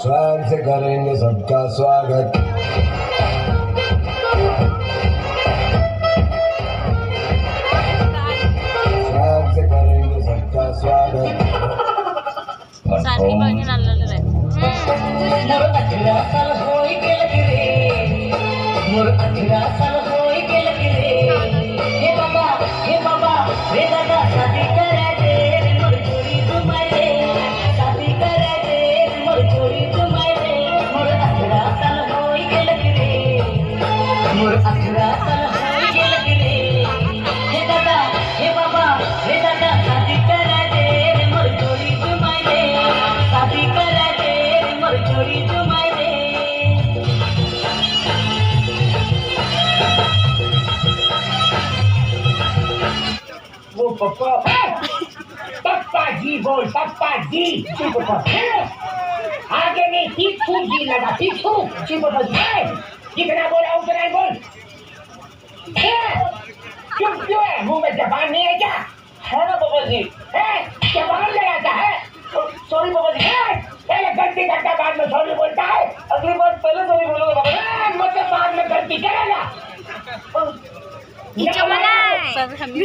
स्वागत से करेंगे सबका स्वागत। स्वागत से करेंगे सबका स्वागत। हे बाबा रे दादा शादी करे दे मोर चोरी तुम्हारे शादी करे दे मोर चोरी तुम्हारे मोर 18 साल होई गेल रे मोर 18 साल होई गेल रे हे दादा हे बाबा रे दादा शादी करे दे मोर चोरी तुम्हारे शादी करे दे मोर चोरी तुम्हारे वो पप्पा पप्पा जी बोल पप्पा जी चुप आगे नहीं पीछू जी लगा पीछू चुप जितना बोला उतना ही बोल चुप क्यों है मुंह में जबान नहीं है क्या है ना बाबा जी है जबान लगाता है सॉरी बाबा जी पहले गलती करता बाद में सॉरी बोलता है अगली बार पहले सॉरी बोलोगे बाबा मतलब बाद में गलती करेगा Ito malay. Sabi kami